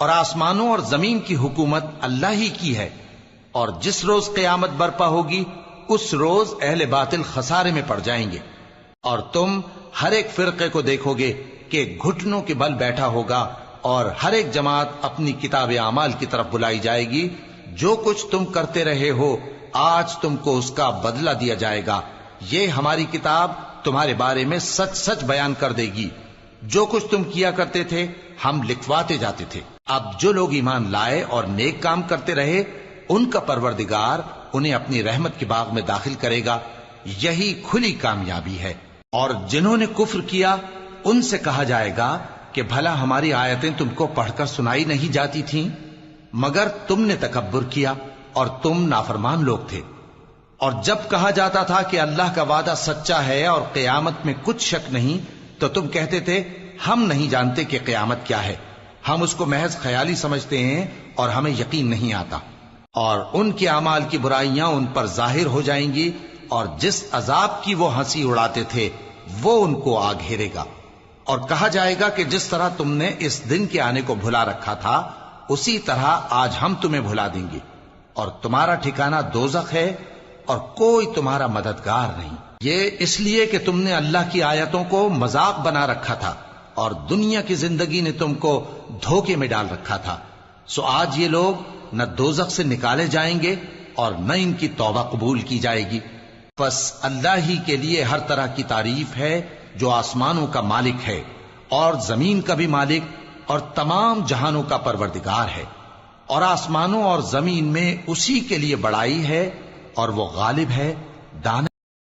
اور آسمانوں اور زمین کی حکومت اللہ ہی کی ہے، اور جس روز قیامت برپا ہوگی اس روز اہل باطل خسارے میں پڑ جائیں گے، اور تم ہر ایک فرقے کو دیکھو گے کہ گھٹنوں کے بل بیٹھا ہوگا، اور ہر ایک جماعت اپنی کتاب اعمال کی طرف بلائی جائے گی، جو کچھ تم کرتے رہے ہو آج تم کو اس کا بدلہ دیا جائے گا، یہ ہماری کتاب تمہارے بارے میں سچ سچ بیان کر دے گی، جو کچھ تم کیا کرتے تھے ہم لکھواتے جاتے تھے۔ اب جو لوگ ایمان لائے اور نیک کام کرتے رہے ان کا پروردگار انہیں اپنی رحمت کے باغ میں داخل کرے گا، یہی کھلی کامیابی ہے۔ اور جنہوں نے کفر کیا ان سے کہا جائے گا کہ بھلا ہماری آیتیں تم کو پڑھ کر سنائی نہیں جاتی تھیں، مگر تم نے تکبر کیا اور تم نافرمان لوگ تھے۔ اور جب کہا جاتا تھا کہ اللہ کا وعدہ سچا ہے اور قیامت میں کچھ شک نہیں، تو تم کہتے تھے ہم نہیں جانتے کہ قیامت کیا ہے، ہم اس کو محض خیالی سمجھتے ہیں اور ہمیں یقین نہیں آتا۔ اور ان کے اعمال کی برائیاں ان پر ظاہر ہو جائیں گی، اور جس عذاب کی وہ ہنسی اڑاتے تھے وہ ان کو آ گھیرے گا۔ اور کہا جائے گا کہ جس طرح تم نے اس دن کے آنے کو بھلا رکھا تھا اسی طرح آج ہم تمہیں بھلا دیں گے، اور تمہارا ٹھکانہ دوزخ ہے اور کوئی تمہارا مددگار نہیں۔ یہ اس لیے کہ تم نے اللہ کی آیتوں کو مذاق بنا رکھا تھا اور دنیا کی زندگی نے تم کو دھوکے میں ڈال رکھا تھا، سو آج یہ لوگ نہ دوزخ سے نکالے جائیں گے اور نہ ان کی توبہ قبول کی جائے گی۔ پس اللہ ہی کے لیے ہر طرح کی تعریف ہے جو آسمانوں کا مالک ہے اور زمین کا بھی مالک اور تمام جہانوں کا پروردگار ہے، اور آسمانوں اور زمین میں اسی کے لیے بڑائی ہے، اور وہ غالب ہے، دانا